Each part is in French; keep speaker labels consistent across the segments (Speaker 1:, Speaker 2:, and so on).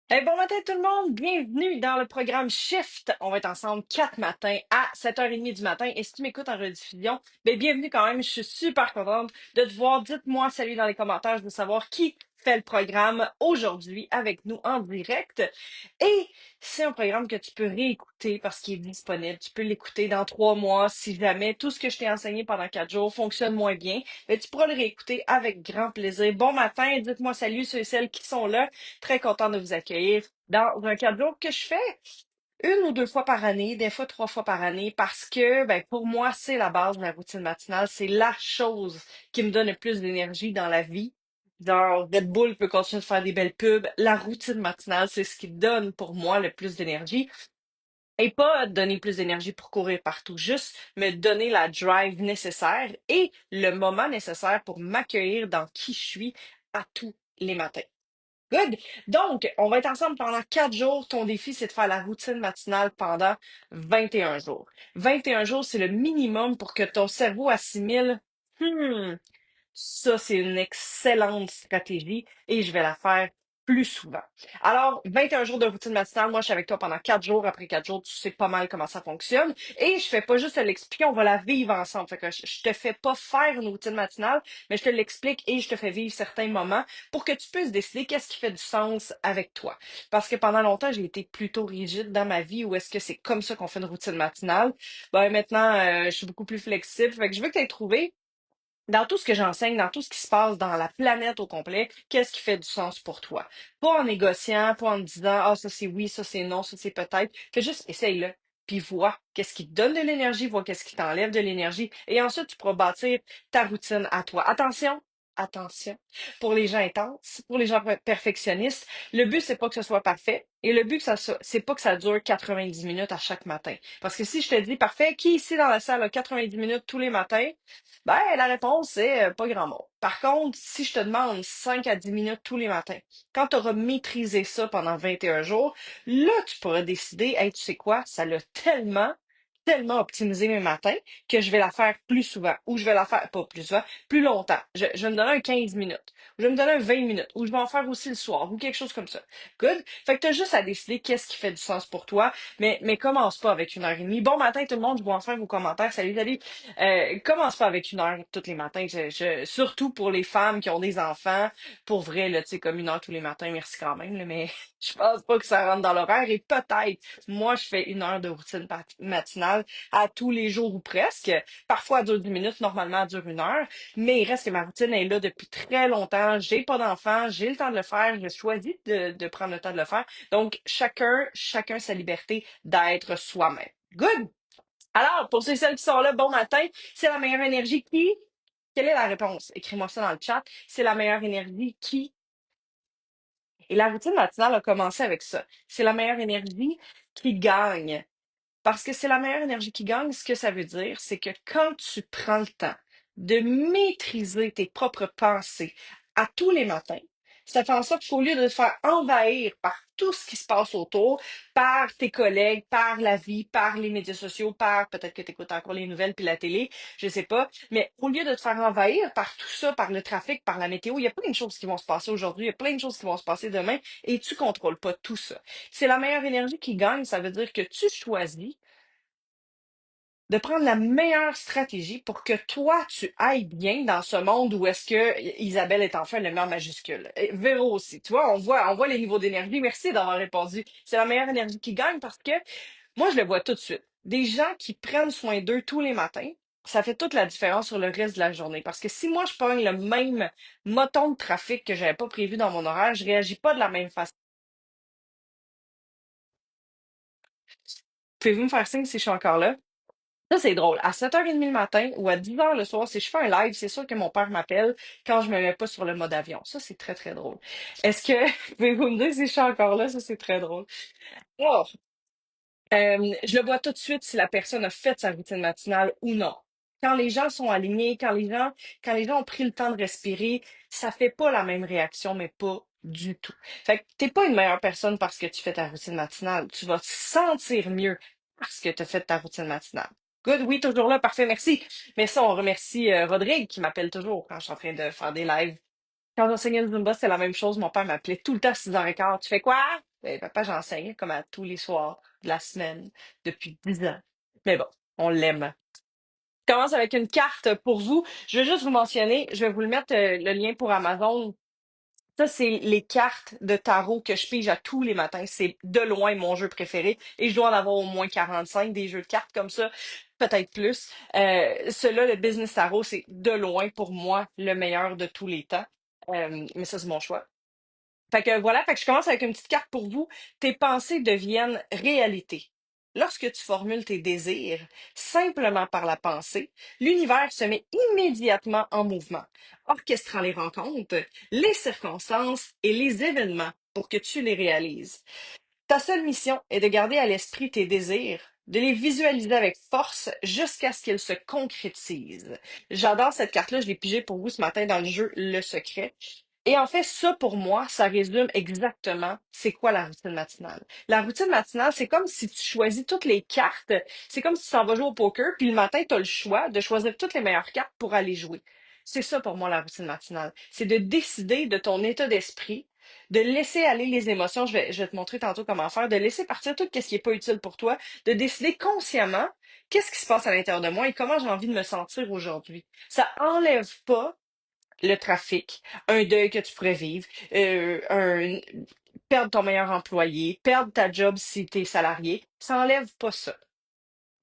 Speaker 1: Bon matin tout le monde, bienvenue dans le programme Shift. On va être ensemble 4 matins à 7h30 du matin. Et si tu m'écoutes en rediffusion, bienvenue quand même. Je suis super contente de te voir. Dites-moi salut dans les commentaires, je veux savoir qui fait le programme aujourd'hui avec nous en direct. Et c'est un programme que tu peux réécouter parce qu'il est disponible. Tu peux l'écouter dans 3 mois si jamais tout ce que je t'ai enseigné pendant 4 jours fonctionne moins bien. Mais tu pourras le réécouter avec grand plaisir. Bon matin, dites-moi salut ceux et celles qui sont là. Très content de vous accueillir dans un 4 jours que je fais 1 ou 2 fois par année, des fois 3 fois par année, parce que pour moi, c'est la base de la routine matinale. C'est la chose qui me donne le plus d'énergie dans la vie. Genre, Red Bull peut continuer de faire des belles pubs. La routine matinale, c'est ce qui donne pour moi le plus d'énergie. Et pas donner plus d'énergie pour courir partout, juste me donner la drive nécessaire et le moment nécessaire pour m'accueillir dans qui je suis à tous les matins. Good. Donc, on va être ensemble pendant 4 jours. Ton défi, c'est de faire la routine matinale pendant 21 jours. 21 jours, c'est le minimum pour que ton cerveau assimile. Hmm, ça, c'est une excellente stratégie et je vais la faire plus souvent. Alors, 21 jours de routine matinale, moi, je suis avec toi pendant 4 jours. Après 4 jours, tu sais pas mal comment ça fonctionne. Et je fais pas juste te l'expliquer, on va la vivre ensemble. Fait que je te fais pas faire une routine matinale, mais je te l'explique et je te fais vivre certains moments pour que tu puisses décider qu'est-ce qui fait du sens avec toi. Parce que pendant longtemps, j'ai été plutôt rigide dans ma vie où est-ce que c'est comme ça qu'on fait une routine matinale. Maintenant, je suis beaucoup plus flexible. Fait que je veux que tu aies trouvé dans tout ce que j'enseigne, dans tout ce qui se passe dans la planète au complet, qu'est-ce qui fait du sens pour toi? Pas en négociant, pas en te disant, ah, ça c'est oui, ça c'est non, ça c'est peut-être. Fais juste, essaye-le. Puis vois qu'est-ce qui te donne de l'énergie, vois qu'est-ce qui t'enlève de l'énergie. Et ensuite, tu pourras bâtir ta routine à toi. Attention, attention. Pour les gens intenses, pour les gens perfectionnistes, le but, c'est pas que ce soit parfait. Et le but, c'est pas que ça dure 90 minutes à chaque matin. Parce que si je te dis, parfait, qui ici dans la salle a 90 minutes tous les matins? La réponse, c'est pas grand monde. Par contre, si je te demande 5 à 10 minutes tous les matins, quand tu auras maîtrisé ça pendant 21 jours, là, tu pourras décider, hey, tu sais quoi, ça l'a tellement optimisé mes matins que je vais la faire plus souvent, ou je vais la faire, pas plus souvent, plus longtemps. Je vais me donner un 15 minutes, ou je vais me donner un 20 minutes, ou je vais en faire aussi le soir, ou quelque chose comme ça. Good? Fait que tu as juste à décider qu'est-ce qui fait du sens pour toi, mais commence pas avec 1 heure et demie. Bon matin tout le monde, je vois enfin vos commentaires. Salut, salut. Commence pas avec 1 heure tous les matins. Surtout pour les femmes qui ont des enfants. Pour vrai, là, tu sais, comme 1 heure tous les matins, merci quand même, là, mais je pense pas que ça rentre dans l'horaire. Et peut-être, moi, je fais 1 heure de routine matinale à tous les jours ou presque. Parfois, elle dure 10 minutes, normalement, elle dure 1 heure. Mais il reste que ma routine est là depuis très longtemps. J'ai pas d'enfants, j'ai le temps de le faire. J'ai choisi de prendre le temps de le faire. Donc, chacun sa liberté d'être soi-même. Good! Alors, pour ceux et celles qui sont là, bon matin. C'est la meilleure énergie qui? Quelle est la réponse? Écris-moi ça dans le chat. C'est la meilleure énergie qui? Et la routine matinale a commencé avec ça. C'est la meilleure énergie qui gagne. Parce que c'est la meilleure énergie qui gagne. Ce que ça veut dire, c'est que quand tu prends le temps de maîtriser tes propres pensées à tous les matins, ça fait en sorte qu'au lieu de te faire envahir par tout ce qui se passe autour, par tes collègues, par la vie, par les médias sociaux, par peut-être que tu écoutes encore les nouvelles puis la télé, je sais pas, mais au lieu de te faire envahir par tout ça, par le trafic, par la météo, il y a plein de choses qui vont se passer aujourd'hui, il y a plein de choses qui vont se passer demain et tu contrôles pas tout ça. C'est la meilleure énergie qui gagne, ça veut dire que tu choisis de prendre la meilleure stratégie pour que toi, tu ailles bien dans ce monde où est-ce que Isabelle est enfin le meilleur majuscule. Et Véro aussi. Tu vois, on voit les niveaux d'énergie. Merci d'avoir répondu. C'est la meilleure énergie qui gagne parce que moi, je le vois tout de suite. Des gens qui prennent soin d'eux tous les matins, ça fait toute la différence sur le reste de la journée. Parce que si moi, je pogne le même moton de trafic que j'avais pas prévu dans mon horaire, je réagis pas de la même façon. Pouvez-vous me faire signe si je suis encore là? Ça, c'est drôle. À 7h30 le matin ou à 10h le soir, si je fais un live, c'est sûr que mon père m'appelle quand je me mets pas sur le mode avion. Ça, c'est très, très drôle. Est-ce que, pouvez-vous me dire si je suis encore là? Ça, c'est très drôle. Oh, je le vois tout de suite si la personne a fait sa routine matinale ou non. Quand les gens sont alignés, quand les gens ont pris le temps de respirer, ça fait pas la même réaction, mais pas du tout. Fait que t'es pas une meilleure personne parce que tu fais ta routine matinale. Tu vas te sentir mieux parce que tu as fait ta routine matinale. Good, oui, toujours là, parfait, merci. Mais ça, on remercie Rodrigue qui m'appelle toujours quand je suis en train de faire des lives. Quand j'enseignais le Zumba, c'est la même chose. Mon père m'appelait tout le temps à 6h15. Tu fais quoi? Papa, j'enseigne comme à tous les soirs de la semaine depuis 10 ans. Mais bon, on l'aime. Je commence avec une carte pour vous. Je vais juste vous mentionner, je vais vous le mettre le lien pour Amazon. Ça, c'est les cartes de tarot que je pige à tous les matins. C'est de loin mon jeu préféré. Et je dois en avoir au moins 45 des jeux de cartes comme ça, peut-être plus. Celui-là, le Business Tarot, c'est de loin pour moi le meilleur de tous les temps. Mais ça, c'est mon choix. Fait que voilà, fait que je commence avec une petite carte pour vous. Tes pensées deviennent réalité. Lorsque tu formules tes désirs simplement par la pensée, l'univers se met immédiatement en mouvement, orchestrant les rencontres, les circonstances et les événements pour que tu les réalises. Ta seule mission est de garder à l'esprit tes désirs, de les visualiser avec force jusqu'à ce qu'ils se concrétisent. J'adore cette carte-là, je l'ai pigée pour vous ce matin dans le jeu Le Secret. Et en fait, ça pour moi, ça résume exactement c'est quoi la routine matinale. La routine matinale, c'est comme si tu choisis toutes les cartes, c'est comme si tu s'en vas jouer au poker, puis le matin, tu as le choix de choisir toutes les meilleures cartes pour aller jouer. C'est ça pour moi la routine matinale. C'est de décider de ton état d'esprit, de laisser aller les émotions, je vais te montrer tantôt comment faire, de laisser partir tout ce qui n'est pas utile pour toi, de décider consciemment qu'est-ce qui se passe à l'intérieur de moi et comment j'ai envie de me sentir aujourd'hui. Ça enlève pas le trafic, un deuil que tu pourrais vivre, perdre ton meilleur employé, perdre ta job si tu es salarié. Ça enlève pas ça.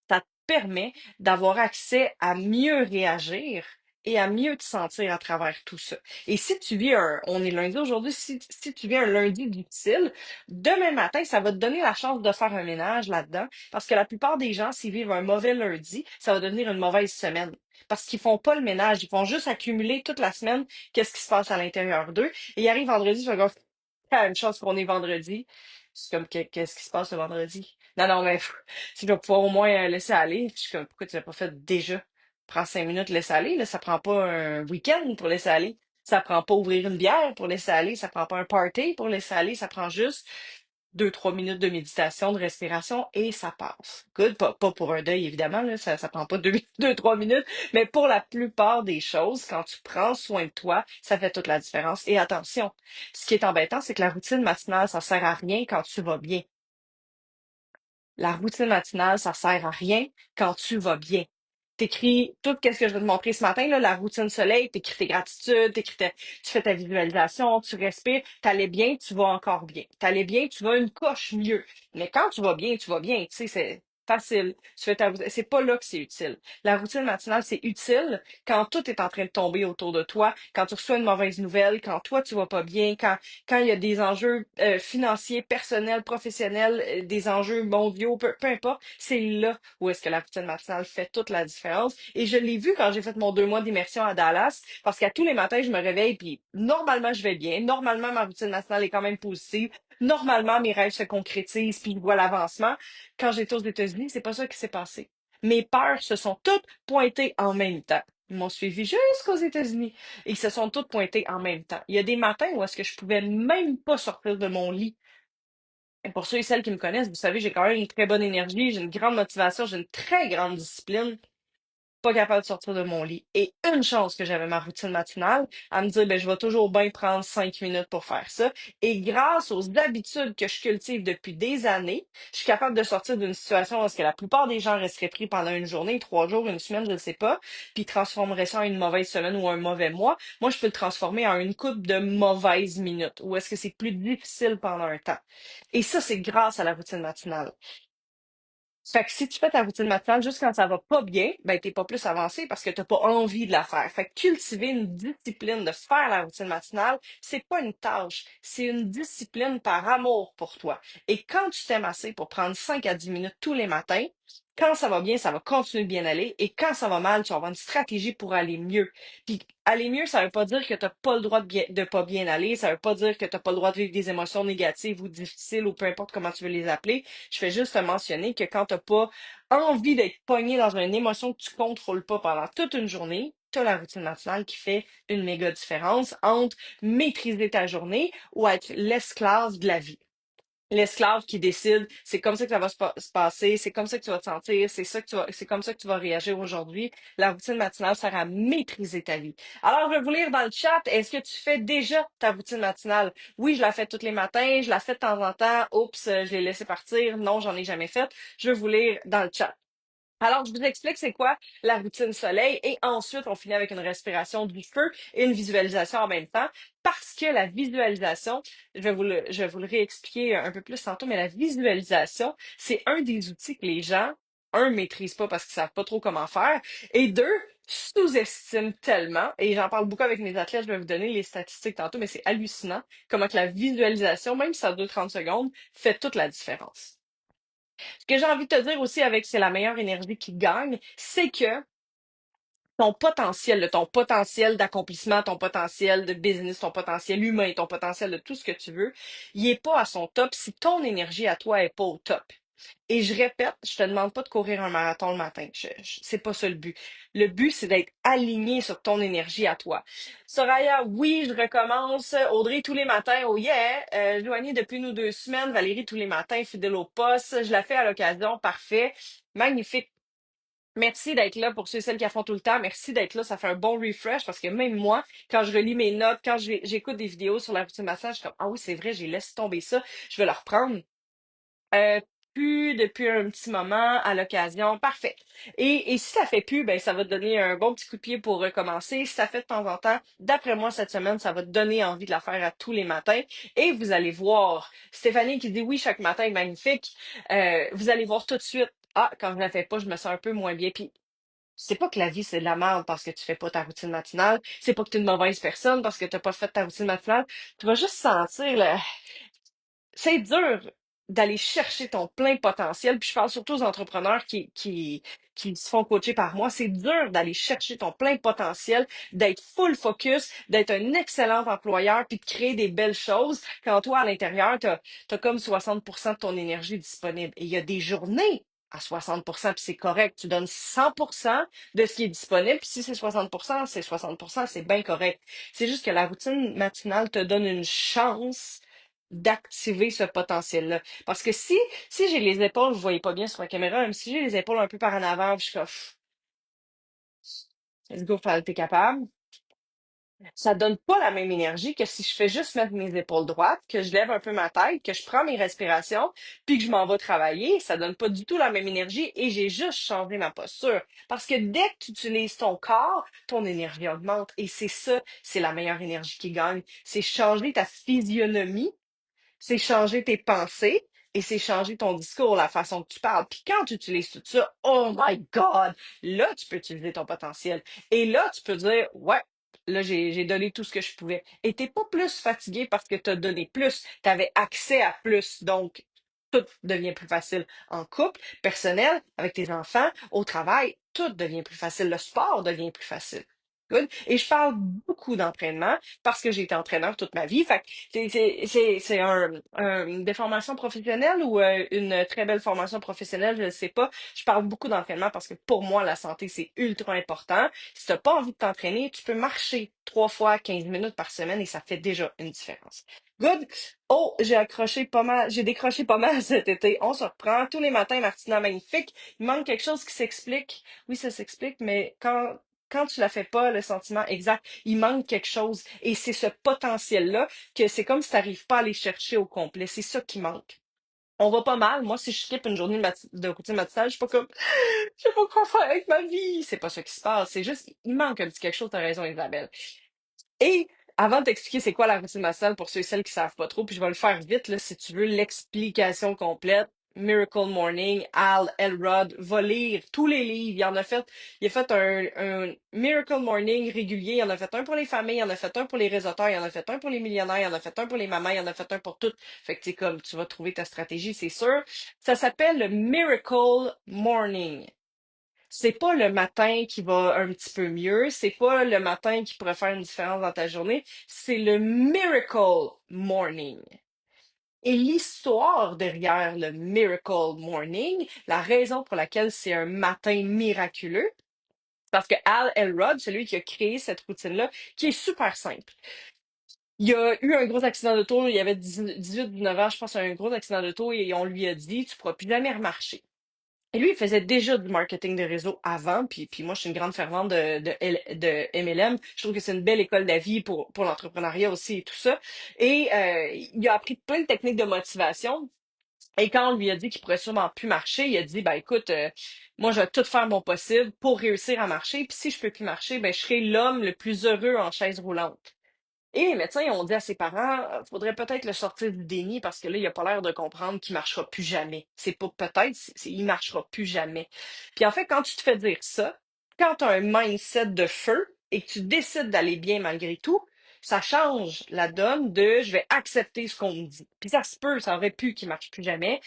Speaker 1: Ça te permet d'avoir accès à mieux réagir et à mieux te sentir à travers tout ça. Et si tu vis on est lundi aujourd'hui, si tu vis un lundi difficile, demain matin, ça va te donner la chance de faire un ménage là-dedans, parce que la plupart des gens, s'ils vivent un mauvais lundi, ça va devenir une mauvaise semaine. Parce qu'ils font pas le ménage, ils font juste accumuler toute la semaine qu'est-ce qui se passe à l'intérieur d'eux. Et ils arrivent vendredi, ils font comme, ah, une chance qu'on est vendredi. C'est comme, qu'est-ce qui se passe le vendredi? Non, non, mais tu dois pouvoir au moins laisser aller. Puis je suis comme, pourquoi tu l'as pas fait déjà? Prends 5 minutes, laisse aller. Là, ça prend pas un week-end pour laisser aller. Ça prend pas ouvrir une bière pour laisser aller. Ça prend pas un party pour laisser aller. Ça prend juste 2, 3 minutes de méditation, de respiration et ça passe. Good. Pas pour un deuil, évidemment. Là, ça prend pas 2, 3 minutes. Mais pour la plupart des choses, quand tu prends soin de toi, ça fait toute la différence. Et attention, ce qui est embêtant, c'est que la routine matinale, ça sert à rien quand tu vas bien. La routine matinale, ça sert à rien quand tu vas bien. T'écris tout ce que je vais te montrer ce matin, là, la routine soleil, t'écris tes gratitudes, tu fais ta visualisation, tu respires, t'allais bien, tu vas encore bien. T'allais bien, tu vas une coche mieux. Mais quand tu vas bien, tu sais, c'est facile. C'est pas là que c'est utile. La routine matinale, c'est utile quand tout est en train de tomber autour de toi, quand tu reçois une mauvaise nouvelle, quand toi, tu vas pas bien, quand il y a des enjeux financiers, personnels, professionnels, des enjeux mondiaux, peu importe, c'est là où est-ce que la routine matinale fait toute la différence. Et je l'ai vu quand j'ai fait mon 2 mois d'immersion à Dallas, parce qu'à tous les matins, je me réveille, puis normalement, je vais bien. Normalement, ma routine matinale est quand même positive. Normalement, mes rêves se concrétisent, puis je vois l'avancement. Quand j'étais aux États-Unis, c'est pas ça qui s'est passé. Mes peurs se sont toutes pointées en même temps. Ils m'ont suivi jusqu'aux États-Unis. Et ils se sont toutes pointées en même temps. Il y a des matins où est-ce que je pouvais même pas sortir de mon lit. Et pour ceux et celles qui me connaissent, vous savez, j'ai quand même une très bonne énergie, j'ai une grande motivation, j'ai une très grande discipline, pas capable de sortir de mon lit. Et une chance que j'avais ma routine matinale, à me dire, ben, je vais toujours bien prendre 5 minutes pour faire ça. Et grâce aux habitudes que je cultive depuis des années, je suis capable de sortir d'une situation où est-ce que la plupart des gens resteraient pris pendant une journée, 3 jours, une semaine, je ne sais pas, puis transformeraient ça en une mauvaise semaine ou un mauvais mois. Moi, je peux le transformer en une coupe de mauvaises minutes, où est-ce que c'est plus difficile pendant un temps. Et ça, c'est grâce à la routine matinale. Fait que si tu fais ta routine matinale juste quand ça va pas bien, ben t'es pas plus avancé parce que t'as pas envie de la faire. Fait que cultiver une discipline de faire la routine matinale, c'est pas une tâche, c'est une discipline par amour pour toi. Et quand tu t'aimes assez pour prendre 5 à 10 minutes tous les matins, quand ça va bien, ça va continuer de bien aller. Et quand ça va mal, tu vas avoir une stratégie pour aller mieux. Puis aller mieux, ça veut pas dire que t'as pas le droit de pas bien aller. Ça veut pas dire que t'as pas le droit de vivre des émotions négatives ou difficiles ou peu importe comment tu veux les appeler. Je fais juste te mentionner que quand t'as pas envie d'être pogné dans une émotion que tu contrôles pas pendant toute une journée, tu as la routine matinale qui fait une méga différence entre maîtriser ta journée ou être l'esclave de la vie. l'esclave qui décide, c'est comme ça que ça va se passer, c'est comme ça que tu vas te sentir, c'est comme ça que tu vas réagir aujourd'hui. La routine matinale sert à maîtriser ta vie. Alors, je vais vous lire dans le chat, est-ce que tu fais déjà ta routine matinale? Oui, je la fais tous les matins, je la fais de temps en temps. Oups, je l'ai laissé partir. Non, j'en ai jamais fait. Je vais vous lire dans le chat. Alors, je vous explique c'est quoi la routine soleil et ensuite on finit avec une respiration du feu et une visualisation en même temps parce que la visualisation, je vais vous le réexpliquer un peu plus tantôt, mais la visualisation, c'est un des outils que les gens, un, maîtrisent pas parce qu'ils savent pas trop comment faire et deux, sous-estiment tellement, et j'en parle beaucoup avec mes athlètes, je vais vous donner les statistiques tantôt, mais c'est hallucinant comment que la visualisation, même si ça dure 30 secondes, fait toute la différence. Ce que j'ai envie de te dire aussi avec c'est la meilleure énergie qui gagne, c'est que ton potentiel d'accomplissement, ton potentiel de business, ton potentiel humain, ton potentiel de tout ce que tu veux, il est pas à son top si ton énergie à toi est pas au top. Et je répète, je te demande pas de courir un marathon le matin. C'est pas ça le but. Le but, c'est d'être aligné sur ton énergie à toi. Soraya, oui, je recommence. Audrey, tous les matins. Oh yeah. Joanie, depuis nous 2 semaines. Valérie, tous les matins, fidèle au poste. Je la fais à l'occasion. Parfait. Magnifique. Merci d'être là pour ceux et celles qui la font tout le temps. Merci d'être là. Ça fait un bon refresh parce que même moi, quand je relis mes notes, quand j'écoute des vidéos sur la routine massage, je suis comme, ah oui, c'est vrai, j'ai laissé tomber ça. Je vais le reprendre. Euh, Plus depuis un petit moment, à l'occasion, parfait. Et si ça fait plus, ben ça va te donner un bon petit coup de pied pour recommencer. Si ça fait de temps en temps, d'après moi, cette semaine, ça va te donner envie de la faire à tous les matins. Et vous allez voir, Stéphanie qui dit oui, chaque matin est magnifique. Vous allez voir tout de suite, ah, quand je la fais pas, je me sens un peu moins bien. Puis c'est pas que la vie, c'est de la merde parce que tu fais pas ta routine matinale. C'est pas que tu es une mauvaise personne parce que tu n'as pas fait ta routine matinale. Tu vas juste sentir c'est dur d'aller chercher ton plein potentiel. Puis je parle surtout aux entrepreneurs qui se font coacher par moi. C'est dur d'aller chercher ton plein potentiel, d'être full focus, d'être un excellent employeur, puis de créer des belles choses quand toi, à l'intérieur, t'as comme 60% de ton énergie disponible. Et il y a des journées à 60%, puis c'est correct. Tu donnes 100% de ce qui est disponible, puis si c'est 60%, c'est 60%, c'est bien correct. C'est juste que la routine matinale te donne une chance d'activer ce potentiel-là. Parce que si j'ai les épaules, vous voyez pas bien sur la caméra, mais si j'ai les épaules un peu par en avant, puis je suis comme, let's go, t'es capable. Ça donne pas la même énergie que si je fais juste mettre mes épaules droites, que je lève un peu ma tête, que je prends mes respirations, puis que je m'en vais travailler. Ça donne pas du tout la même énergie et j'ai juste changé ma posture. Parce que dès que tu utilises ton corps, ton énergie augmente. Et c'est ça, c'est la meilleure énergie qui gagne. C'est changer ta physionomie, c'est changer tes pensées et c'est changer ton discours, la façon que tu parles. Puis quand tu utilises tout ça, oh my God, là, tu peux utiliser ton potentiel. Et là, tu peux dire, ouais, là, j'ai donné tout ce que je pouvais. Et t'es pas plus fatigué parce que tu as donné plus. Tu avais accès à plus. Donc, tout devient plus facile en couple, personnel, avec tes enfants, au travail, tout devient plus facile. Le sport devient plus facile. Good. Et je parle beaucoup d'entraînement parce que j'ai été entraîneur toute ma vie. Fait que c'est des formations professionnelles ou une très belle formation professionnelle, je ne sais pas. Je parle beaucoup d'entraînement parce que pour moi, la santé, c'est ultra important. Si tu n'as pas envie de t'entraîner, tu peux marcher 3 fois 15 minutes par semaine et ça fait déjà une différence. Good. Oh, j'ai décroché pas mal cet été. On se reprend tous les matins, Martina Magnifique. Il manque quelque chose qui s'explique. Oui, ça s'explique, mais quand tu la fais pas, le sentiment exact, il manque quelque chose. Et c'est ce potentiel-là que c'est comme si tu n'arrives pas à aller chercher au complet. C'est ça qui manque. On va pas mal. Moi, si je skip une journée de routine matinale, je suis pas comme, je sais pas quoi faire avec ma vie. C'est pas ça qui se passe. C'est juste, il manque un petit quelque chose. T'as raison, Isabelle. Et avant de t'expliquer c'est quoi la routine matinale pour ceux et celles qui savent pas trop, puis je vais le faire vite là, si tu veux l'explication complète. Miracle Morning, Al Elrod va lire tous les livres. Il a fait un Miracle Morning régulier. Il en a fait un pour les familles, il en a fait un pour les réseauteurs, il en a fait un pour les millionnaires, il en a fait un pour les mamans, il en a fait un pour toutes. Fait que tu sais, comme tu vas trouver ta stratégie, c'est sûr. Ça s'appelle le Miracle Morning. C'est pas le matin qui va un petit peu mieux, c'est pas le matin qui pourrait faire une différence dans ta journée, c'est le Miracle Morning. Et l'histoire derrière le Miracle Morning, la raison pour laquelle c'est un matin miraculeux, parce que Al Elrod, celui qui a créé cette routine-là, qui est super simple. Il y a eu un gros accident d'auto, il y avait 18-19 ans, je pense, un gros accident d'auto et on lui a dit, tu pourras plus jamais remarcher. Et lui, il faisait déjà du marketing de réseau avant, puis moi, je suis une grande fervente de MLM. Je trouve que c'est une belle école de vie pour l'entrepreneuriat aussi et tout ça. Et il a appris plein de techniques de motivation. Et quand on lui a dit qu'il pourrait sûrement plus marcher, il a dit, ben écoute, moi, je vais tout faire mon possible pour réussir à marcher. Puis si je peux plus marcher, ben je serai l'homme le plus heureux en chaise roulante. Et les médecins ils ont dit à ses parents, faudrait peut-être le sortir du déni parce que là, il a pas l'air de comprendre qu'il marchera plus jamais. C'est pas peut-être, il marchera plus jamais. Puis en fait, quand tu te fais dire ça, quand tu as un mindset de feu et que tu décides d'aller bien malgré tout, ça change la donne de je vais accepter ce qu'on me dit. Puis ça se peut, ça aurait pu qu'il marche plus jamais.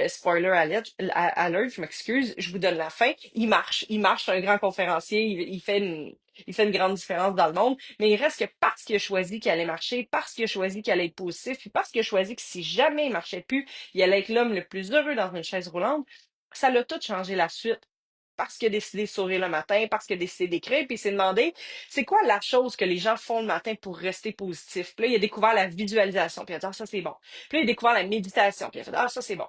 Speaker 1: Spoiler alert, je m'excuse, je vous donne la fin. Il marche, c'est un grand conférencier, il fait une grande différence dans le monde. Mais il reste que parce qu'il a choisi qu'il allait marcher, parce qu'il a choisi qu'il allait être positif, puis parce qu'il a choisi que si jamais il marchait plus, il allait être l'homme le plus heureux dans une chaise roulante, ça l'a tout changé la suite. Parce qu'il a décidé de sourire le matin, parce qu'il a décidé d'écrire, puis il s'est demandé, c'est quoi la chose que les gens font le matin pour rester positif? Puis là, il a découvert la visualisation, puis il a dit, ah, ça c'est bon. Puis là, il a découvert la méditation, puis il a fait, ah, ça c'est bon.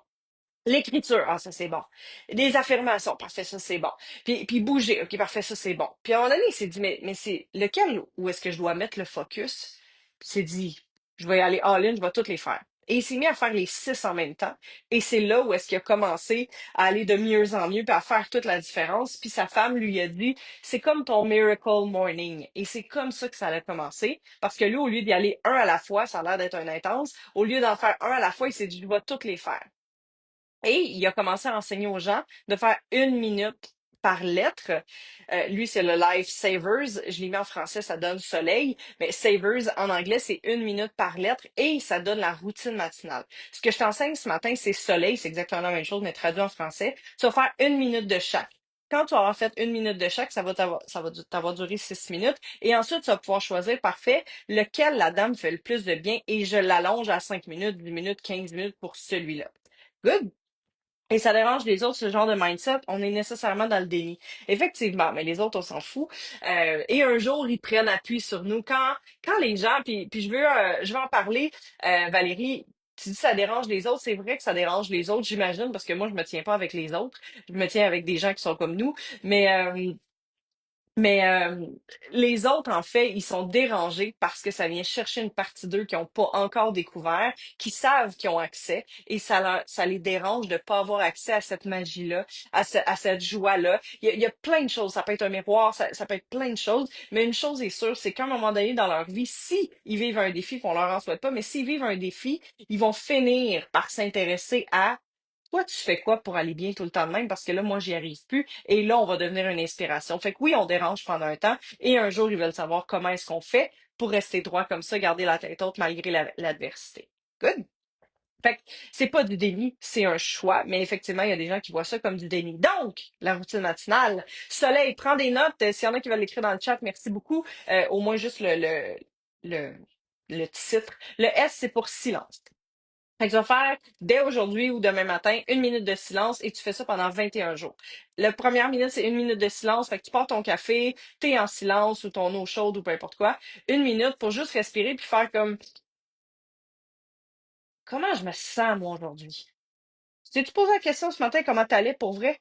Speaker 1: L'écriture, ah, ça c'est bon. Des affirmations, parfait, ça c'est bon. Puis bouger, ok, parfait, ça c'est bon. Puis à un moment donné, il s'est dit, mais c'est lequel où est-ce que je dois mettre le focus? Puis il s'est dit, je vais y aller all-in, je vais toutes les faire. Et il s'est mis à faire les 6 en même temps. Et c'est là où est-ce qu'il a commencé à aller de mieux en mieux, puis à faire toute la différence. Puis sa femme lui a dit, c'est comme ton miracle morning. Et c'est comme ça que ça allait commencer. Parce que lui, au lieu d'y aller un à la fois, ça a l'air d'être un intense, au lieu d'en faire un à la fois, il s'est dit, je vais toutes les faire. Et il a commencé à enseigner aux gens de faire 1 minute par lettre. Lui, c'est le Life Savers. Je l'ai mis en français, ça donne soleil. Mais Savers, en anglais, c'est 1 minute par lettre et ça donne la routine matinale. Ce que je t'enseigne ce matin, c'est soleil. C'est exactement la même chose, mais traduit en français. Tu vas faire 1 minute de chaque. Quand tu auras fait 1 minute de chaque, ça va t'avoir duré 6 minutes. Et ensuite, tu vas pouvoir choisir, parfait, lequel la dame fait le plus de bien et je l'allonge à 5 minutes, 10 minutes, 15 minutes pour celui-là. Good? Et ça dérange les autres, ce genre de mindset, on est nécessairement dans le déni. Effectivement, mais les autres, on s'en fout. Et un jour, ils prennent appui sur nous. Quand les gens, puis je veux en parler, Valérie, tu dis ça dérange les autres, c'est vrai que ça dérange les autres, j'imagine, parce que moi, je me tiens pas avec les autres. Je me tiens avec des gens qui sont comme nous. Mais mais les autres, en fait, ils sont dérangés parce que ça vient chercher une partie d'eux qui n'ont pas encore découvert, qui savent qu'ils ont accès, et ça les dérange de pas avoir accès à cette magie-là, à cette joie-là. Il y a plein de choses. Ça peut être un miroir, ça peut être plein de choses, mais une chose est sûre, c'est qu'à un moment donné dans leur vie, si ils vivent un défi, qu'on leur en souhaite pas, mais s'ils vivent un défi, ils vont finir par s'intéresser à toi, tu fais quoi pour aller bien tout le temps de même? Parce que là, moi, j'y arrive plus. Et là, on va devenir une inspiration. Fait que oui, on dérange pendant un temps. Et un jour, ils veulent savoir comment est-ce qu'on fait pour rester droit comme ça, garder la tête haute malgré l'adversité. Good. Fait que c'est pas du déni, c'est un choix. Mais effectivement, il y a des gens qui voient ça comme du déni. Donc, la routine matinale. Soleil, prends des notes. S'il y en a qui veulent l'écrire dans le chat, merci beaucoup. Au moins juste le, le titre. Le S, c'est pour silence. Fait que tu vas faire dès aujourd'hui ou demain matin 1 minute de silence et tu fais ça pendant 21 jours. La première minute, c'est 1 minute de silence. Fait que tu pars ton café, t'es en silence ou ton eau chaude ou peu importe quoi. 1 minute pour juste respirer puis faire comme comment je me sens moi aujourd'hui? T'es-tu posé la question ce matin comment t'allais pour vrai?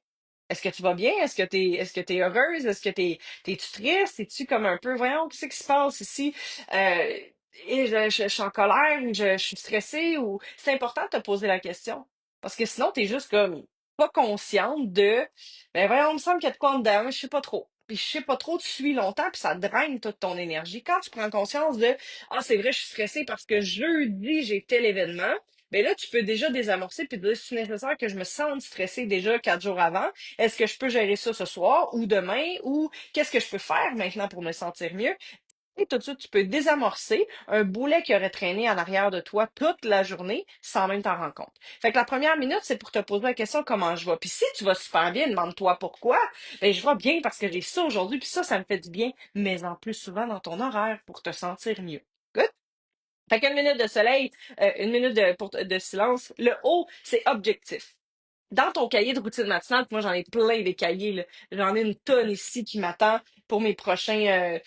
Speaker 1: Est-ce que tu vas bien? Est-ce que t'es heureuse? T'es-tu triste? Es-tu comme un peu, voyons, qu'est-ce qui se passe ici? Euh, et je suis en colère ou je suis stressée ou c'est important de te poser la question. Parce que sinon, t'es juste comme pas consciente de, ben voyons, il me semble qu'il y a de quoi en dedans, mais je sais pas trop. Puis je sais pas trop, tu suis longtemps, puis ça draine toute ton énergie. Quand tu prends conscience de, ah, c'est vrai, je suis stressée parce que jeudi, j'ai tel événement. Ben là, tu peux déjà désamorcer puis te dire, c'est nécessaire que je me sente stressée déjà 4 jours avant. Est-ce que je peux gérer ça ce soir ou demain ou qu'est-ce que je peux faire maintenant pour me sentir mieux? Et tout de suite, tu peux désamorcer un boulet qui aurait traîné en arrière de toi toute la journée sans même t'en rendre compte. Fait que la première minute, c'est pour te poser la question comment je vais. Puis si tu vas super bien, demande-toi pourquoi. Ben, je vais bien parce que j'ai ça aujourd'hui, puis ça me fait du bien, mais en plus souvent dans ton horaire pour te sentir mieux. Good? Fait qu'une minute de soleil, 1 minute de silence. Le O, c'est objectif. Dans ton cahier de routine matinale, puis moi j'en ai plein des cahiers, là. J'en ai une tonne ici qui m'attend pour mes prochains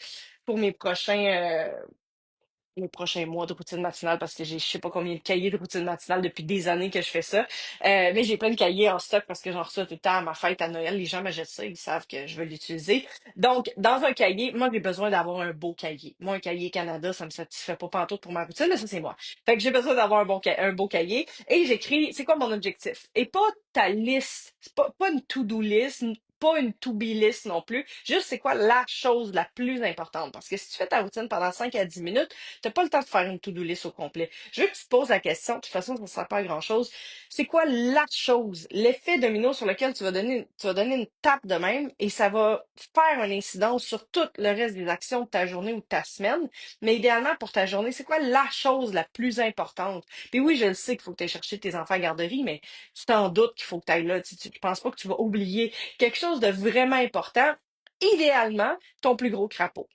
Speaker 1: les prochains mois de routine matinale parce que j'ai je sais pas combien de cahiers de routine matinale depuis des années que je fais ça. Mais j'ai plein de cahiers en stock parce que j'en reçois tout le temps à ma fête, à Noël. Les gens m'achètent ça, ils savent que je veux l'utiliser. Donc, dans un cahier, moi, j'ai besoin d'avoir un beau cahier. Moi, un cahier Canada, ça me satisfait pas pantoute pour ma routine, mais ça, c'est moi. Fait que j'ai besoin d'avoir un beau cahier et j'écris, c'est quoi mon objectif? Et pas ta liste, c'est pas une to-do list, pas une to-be list non plus. Juste, c'est quoi la chose la plus importante? Parce que si tu fais ta routine pendant 5 à 10 minutes, t'as pas le temps de faire une to-do list au complet. Je veux que tu te poses la question, de toute façon, ça ne sert pas à grand-chose. C'est quoi la chose, l'effet domino sur lequel tu vas donner une tape de même et ça va faire une incidence sur tout le reste des actions de ta journée ou de ta semaine. Mais idéalement, pour ta journée, c'est quoi la chose la plus importante? Puis oui, je le sais qu'il faut que tu ailles chercher tes enfants à la garderie, mais tu t'en doutes qu'il faut que tu ailles là. Tu penses pas que tu vas oublier quelque chose de vraiment important. Idéalement, ton plus gros crapaud.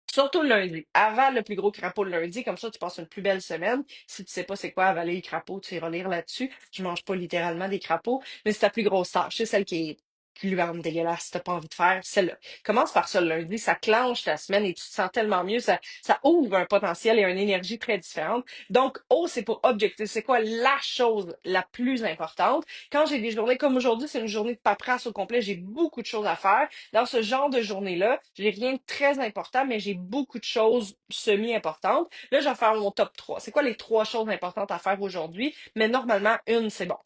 Speaker 1: Surtout le lundi. Avale le plus gros crapaud le lundi, comme ça tu passes une plus belle semaine. Si tu sais pas c'est quoi avaler les crapauds, tu iras lire là-dessus. Je mange pas littéralement des crapauds, mais c'est ta plus grosse tâche. C'est celle qui est gluante, dégueulasse, si t'as pas envie de faire, celle-là. Commence par ça le lundi, ça clenche ta semaine et tu te sens tellement mieux, ça ouvre un potentiel et une énergie très différente. Donc, O, c'est pour objectif. C'est quoi la chose la plus importante? Quand j'ai des journées comme aujourd'hui, c'est une journée de paperasse au complet, j'ai beaucoup de choses à faire. Dans ce genre de journée-là, j'ai rien de très important, mais j'ai beaucoup de choses semi-importantes. Là, je vais faire mon top 3. C'est quoi les 3 choses importantes à faire aujourd'hui? Mais normalement, une, c'est bon.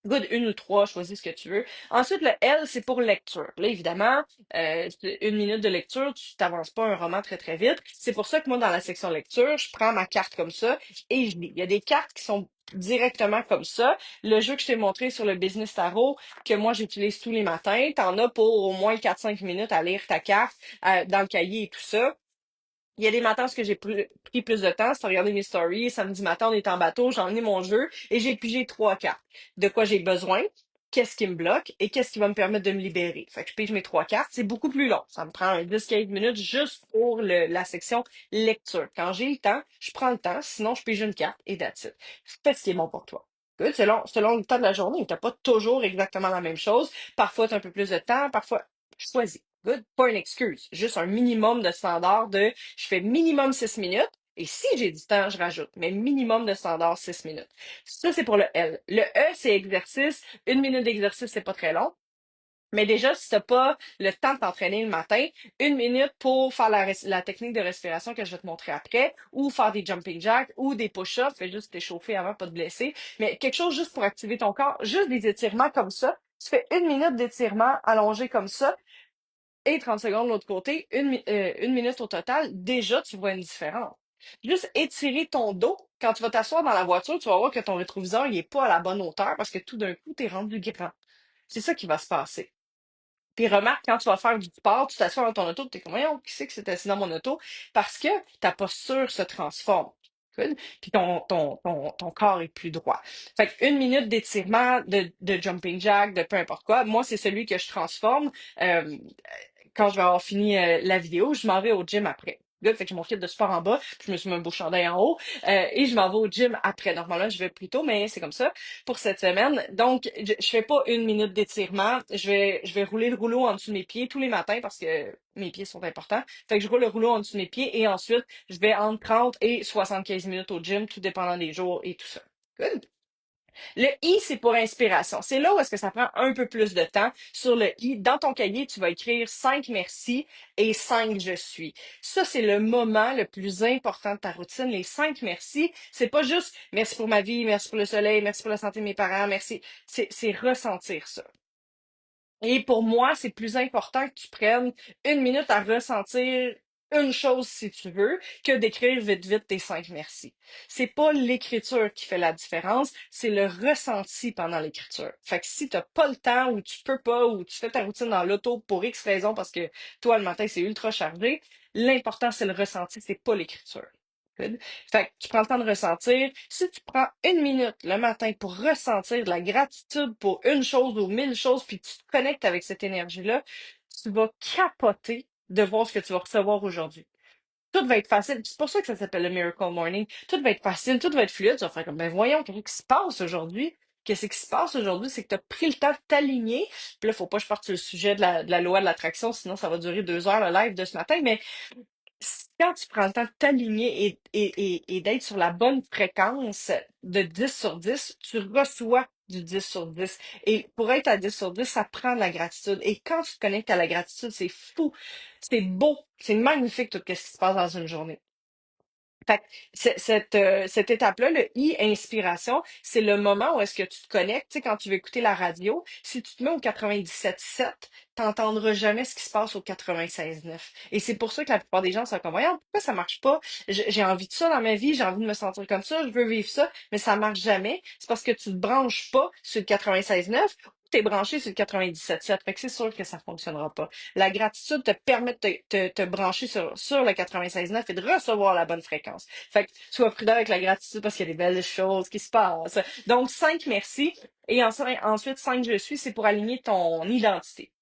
Speaker 1: Good, une ou trois, choisis ce que tu veux. Ensuite, le L, c'est pour lecture. Là, évidemment, c'est 1 minute de lecture, tu t'avances pas un roman très, très vite. C'est pour ça que moi, dans la section lecture, je prends ma carte comme ça et je lis. Il y a des cartes qui sont directement comme ça. Le jeu que je t'ai montré sur le Business Tarot, que moi, j'utilise tous les matins, t'en as pour au moins 4-5 minutes à lire ta carte dans le cahier et tout ça. Il y a des matins où j'ai pris plus de temps, c'est à regarder mes stories. Samedi matin, on est en bateau, j'ai emmené mon jeu et j'ai pigé 3 cartes. De quoi j'ai besoin, qu'est-ce qui me bloque et qu'est-ce qui va me permettre de me libérer. Fait que je pige mes 3 cartes. C'est beaucoup plus long. Ça me prend un 10-15 minutes juste pour la section lecture. Quand j'ai le temps, je prends le temps. Sinon, je pige une carte et that's it. Fais ce qui est bon pour toi. Good, selon le temps de la journée. T'as pas toujours exactement la même chose. Parfois, t'as un peu plus de temps. Parfois, choisis. Good. Pas une excuse. Juste un minimum de standard de je fais minimum 6 minutes. Et si j'ai du temps, je rajoute. Mais minimum de standard 6 minutes. Ça, c'est pour le L. Le E, c'est exercice. 1 minute d'exercice, c'est pas très long. Mais déjà, si t'as pas le temps de t'entraîner le matin, 1 minute pour faire la technique de respiration que je vais te montrer après, ou faire des jumping jacks, ou des push-ups, fais juste t'échauffer avant, pas te blesser. Mais quelque chose juste pour activer ton corps, juste des étirements comme ça. Tu fais 1 minute d'étirement allongé comme ça et 30 secondes de l'autre côté, 1 minute au total, déjà, tu vois une différence. Juste étirer ton dos. Quand tu vas t'asseoir dans la voiture, tu vas voir que ton rétroviseur, il est pas à la bonne hauteur parce que tout d'un coup, tu es rendu grand. C'est ça qui va se passer. Puis remarque, quand tu vas faire du sport, tu t'assois dans ton auto, tu es comme, voyons, qui c'est que c'est assis dans mon auto? Parce que ta posture se transforme. Good? Puis ton corps est plus droit. Fait que 1 minute d'étirement, de jumping jack, de peu importe quoi, moi, c'est celui que je transforme. Euh, Quand je vais avoir fini la vidéo, je m'en vais au gym après. Good, fait que j'ai mon kit de sport en bas, puis je me suis mis un beau chandail en haut, et je m'en vais au gym après. Normalement, je vais plus tôt, mais c'est comme ça pour cette semaine. Donc, je fais pas 1 minute d'étirement. Je vais rouler le rouleau en dessous de mes pieds tous les matins parce que mes pieds sont importants. Fait que je roule le rouleau en dessous de mes pieds et ensuite, je vais entre 30 et 75 minutes au gym, tout dépendant des jours et tout ça. Good. Le I, c'est pour inspiration. C'est là où est-ce que ça prend un peu plus de temps. Sur le I, dans ton cahier, tu vas écrire 5 merci et 5 je suis. Ça, c'est le moment le plus important de ta routine. Les 5 merci, c'est pas juste merci pour ma vie, merci pour le soleil, merci pour la santé de mes parents, merci. C'est ressentir ça. Et pour moi, c'est plus important que tu prennes 1 minute à ressentir une chose si tu veux que d'écrire vite vite tes 5 merci. C'est pas l'écriture qui fait la différence, c'est le ressenti pendant l'écriture. Fait que si t'as pas le temps ou tu peux pas ou tu fais ta routine dans l'auto pour X raison parce que toi le matin c'est ultra chargé, l'important c'est le ressenti, c'est pas l'écriture. Good. Fait que tu prends le temps de ressentir. Si tu prends 1 minute le matin pour ressentir de la gratitude pour une chose ou 1000 choses, puis tu te connectes avec cette énergie-là, tu vas capoter de voir ce que tu vas recevoir aujourd'hui. Tout va être facile. C'est pour ça que ça s'appelle le Miracle Morning. Tout va être facile, tout va être fluide. Tu vas faire comme, ben voyons, qu'est-ce qui se passe aujourd'hui? Qu'est-ce qui se passe aujourd'hui? C'est que tu as pris le temps de t'aligner. Puis là, faut pas que je parte sur le sujet de la loi de l'attraction, sinon ça va durer 2 heures le live de ce matin. Mais quand tu prends le temps de t'aligner et d'être sur la bonne fréquence de 10 sur 10, tu reçois du 10 sur 10. Et pour être à 10 sur 10, ça prend de la gratitude. Et quand tu te connectes à la gratitude, c'est fou, c'est beau, c'est magnifique tout ce qui se passe dans une journée. Fait que cette étape-là, le I, inspiration, c'est le moment où est-ce que tu te connectes, tu sais, quand tu veux écouter la radio, si tu te mets au 97.7, t'entendras jamais ce qui se passe au 96.9. Et c'est pour ça que la plupart des gens sont comme, voyons, pourquoi ça marche pas? J'ai envie de ça dans ma vie, j'ai envie de me sentir comme ça, je veux vivre ça, mais ça marche jamais. C'est parce que tu te branches pas sur le 96.9 ou t'es branché sur le 97.7. Fait que c'est sûr que ça fonctionnera pas. La gratitude te permet de te brancher sur le 96.9 et de recevoir la bonne fréquence. Fait que sois prudent avec la gratitude parce qu'il y a des belles choses qui se passent. Donc, 5 merci. Et ensuite, 5 je suis, c'est pour aligner ton identité.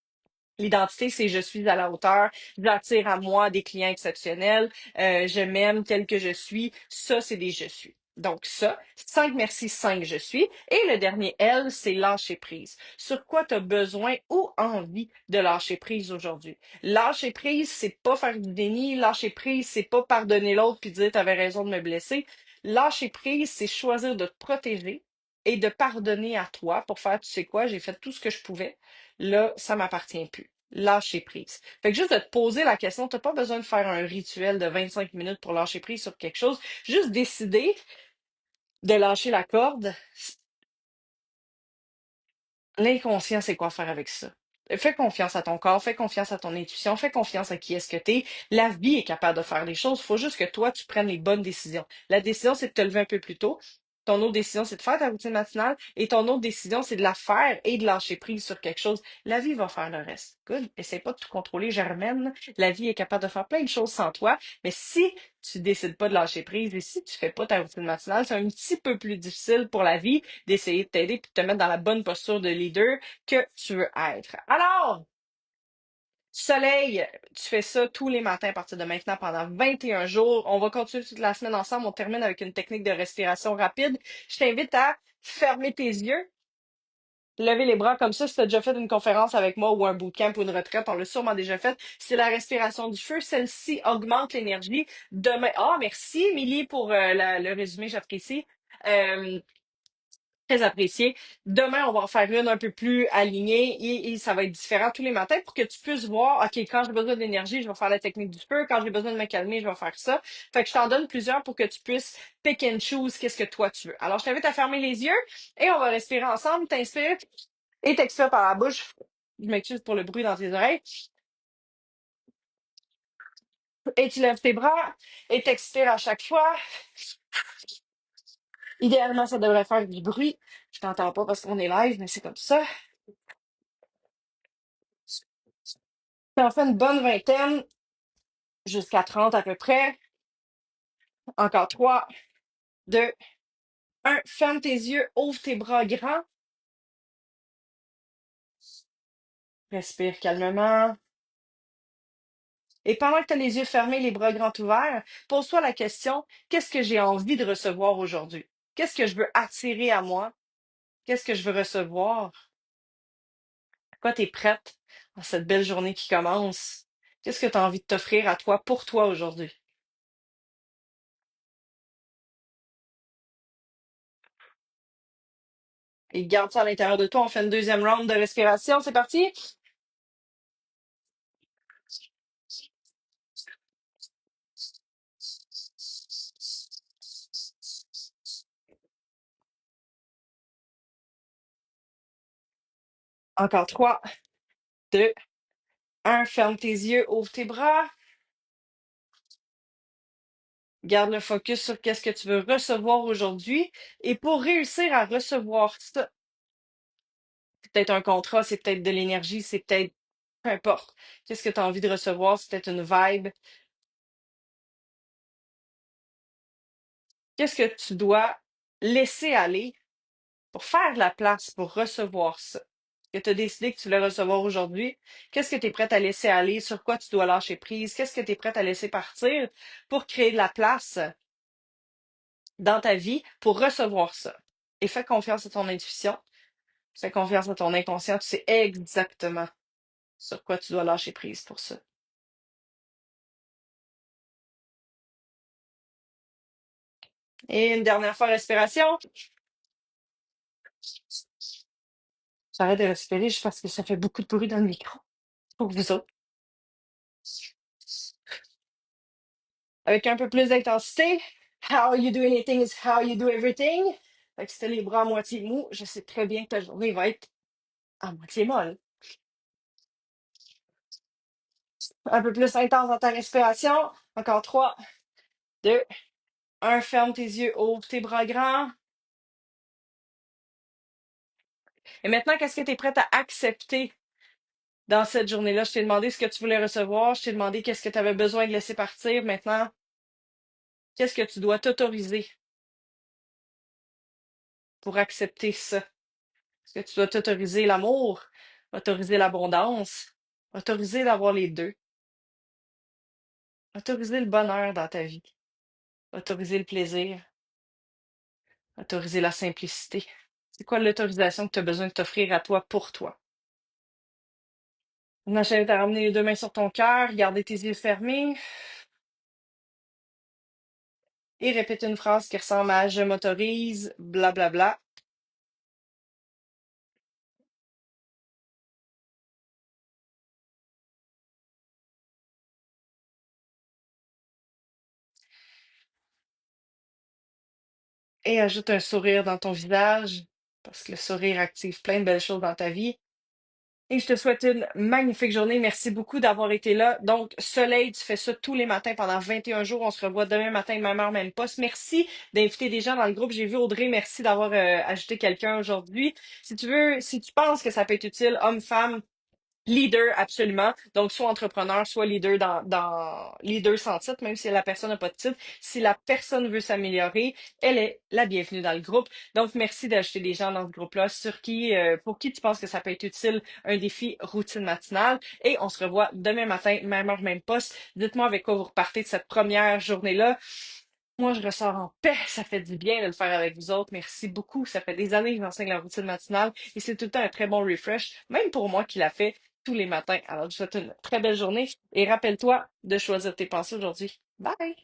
Speaker 1: L'identité, c'est je suis à la hauteur, j'attire à moi des clients exceptionnels, je m'aime tel que je suis. Ça, c'est des je suis. Donc ça, 5 merci, 5 je suis. Et le dernier L, c'est lâcher prise. Sur quoi tu as besoin ou envie de lâcher prise aujourd'hui? Lâcher prise, c'est pas faire du déni. Lâcher prise, c'est pas pardonner l'autre puis dire t'avais raison de me blesser. Lâcher prise, c'est choisir de te protéger et de pardonner à toi pour faire, tu sais quoi, j'ai fait tout ce que je pouvais. Là, ça m'appartient plus. Lâcher prise. Fait que juste de te poser la question, t'as pas besoin de faire un rituel de 25 minutes pour lâcher prise sur quelque chose. Juste décider de lâcher la corde. L'inconscient, c'est quoi faire avec ça? Fais confiance à ton corps, fais confiance à ton intuition, fais confiance à qui est-ce que t'es. La vie est capable de faire les choses. Il faut juste que toi, tu prennes les bonnes décisions. La décision, c'est de te lever un peu plus tôt. Ton autre décision, c'est de faire ta routine matinale. Et ton autre décision, c'est de la faire et de lâcher prise sur quelque chose. La vie va faire le reste. Good. Essaye pas de tout contrôler, Germaine. La vie est capable de faire plein de choses sans toi. Mais si tu décides pas de lâcher prise et si tu fais pas ta routine matinale, c'est un petit peu plus difficile pour la vie d'essayer de t'aider et de te mettre dans la bonne posture de leader que tu veux être. Alors, Soleil, tu fais ça tous les matins à partir de maintenant pendant 21 jours. On va continuer toute la semaine ensemble. On termine avec une technique de respiration rapide. Je t'invite à fermer tes yeux, lever les bras comme ça. Si tu as déjà fait une conférence avec moi ou un bootcamp ou une retraite, on l'a sûrement déjà fait. C'est la respiration du feu. Celle-ci augmente l'énergie. Demain, ah, merci, Émilie, pour le résumé, j'apprécie. Euh, Très apprécié. Demain, on va en faire une un peu plus alignée et ça va être différent tous les matins pour que tu puisses voir, OK, quand j'ai besoin d'énergie, je vais faire la technique du feu. Quand j'ai besoin de me calmer, je vais faire ça. Fait que je t'en donne plusieurs pour que tu puisses pick and choose qu'est-ce que toi tu veux. Alors, je t'invite à fermer les yeux et on va respirer ensemble. T'inspires et t'expires par la bouche. Je m'excuse pour le bruit dans tes oreilles. Et tu lèves tes bras et t'expires à chaque fois. Idéalement, ça devrait faire du bruit. Je t'entends pas parce qu'on est live, mais c'est comme ça. Puis on fait une bonne vingtaine, jusqu'à 30 à peu près. Encore 3, 2, 1. Ferme tes yeux, ouvre tes bras grands. Respire calmement. Et pendant que tu as les yeux fermés, les bras grands ouverts, pose-toi la question, qu'est-ce que j'ai envie de recevoir aujourd'hui? Qu'est-ce que je veux attirer à moi? Qu'est-ce que je veux recevoir? À quoi tu es prête dans cette belle journée qui commence? Qu'est-ce que tu as envie de t'offrir à toi pour toi aujourd'hui? Et garde ça à l'intérieur de toi. On fait une deuxième round de respiration. C'est parti? Encore 3, 2, 1. Ferme tes yeux, ouvre tes bras. Garde le focus sur qu'est-ce que tu veux recevoir aujourd'hui. Et pour réussir à recevoir ça, c'est peut-être un contrat, c'est peut-être de l'énergie, c'est peut-être, peu importe. Qu'est-ce que tu as envie de recevoir? C'est peut-être une vibe. Qu'est-ce que tu dois laisser aller pour faire de la place pour recevoir ça? Que tu as décidé que tu voulais recevoir aujourd'hui. Qu'est-ce que tu es prête à laisser aller? Sur quoi tu dois lâcher prise? Qu'est-ce que tu es prête à laisser partir pour créer de la place dans ta vie pour recevoir ça? Et fais confiance à ton intuition. Fais confiance à ton inconscient, tu sais exactement sur quoi tu dois lâcher prise pour ça. Et une dernière fois, respiration. J'arrête de respirer juste parce que ça fait beaucoup de bruit dans le micro pour vous autres. Avec un peu plus d'intensité. How you do anything is how you do everything. Fait que si t'as les bras à moitié mous, je sais très bien que ta journée va être à moitié molle. Un peu plus intense dans ta respiration. Encore 3, 2, 1. Ferme tes yeux, ouvre tes bras grands. Et maintenant, qu'est-ce que tu es prête à accepter dans cette journée-là? Je t'ai demandé ce que tu voulais recevoir. Je t'ai demandé qu'est-ce que tu avais besoin de laisser partir. Maintenant, qu'est-ce que tu dois t'autoriser pour accepter ça? Est-ce que tu dois t'autoriser l'amour, autoriser l'abondance, autoriser d'avoir les deux, autoriser le bonheur dans ta vie, autoriser le plaisir, autoriser la simplicité? C'est quoi l'autorisation que tu as besoin de t'offrir à toi pour toi? Maintenant, je t'invite à ramener les deux mains sur ton cœur, garder tes yeux fermés et répéter une phrase qui ressemble à je m'autorise, blablabla. Et ajoute un sourire dans ton visage, parce que le sourire active plein de belles choses dans ta vie. Et je te souhaite une magnifique journée. Merci beaucoup d'avoir été là. Donc, Soleil, tu fais ça tous les matins pendant 21 jours. On se revoit demain matin, même heure, même poste. Merci d'inviter des gens dans le groupe. J'ai vu Audrey, merci d'avoir ajouté quelqu'un aujourd'hui. Si tu veux, si tu penses que ça peut être utile, homme, femme, leader, absolument. Donc, soit entrepreneur, soit leader dans leader sans titre, même si la personne n'a pas de titre. Si la personne veut s'améliorer, elle est la bienvenue dans le groupe. Donc, merci d'ajouter des gens dans ce groupe-là pour qui tu penses que ça peut être utile, un défi routine matinale. Et on se revoit demain matin, même heure, même poste. Dites-moi avec quoi vous repartez de cette première journée-là. Moi, je ressors en paix. Ça fait du bien de le faire avec vous autres. Merci beaucoup. Ça fait des années que j'enseigne la routine matinale et c'est tout le temps un très bon refresh, même pour moi qui l'a fait tous les matins. Alors, je vous souhaite une très belle journée et rappelle-toi de choisir tes pensées aujourd'hui. Bye!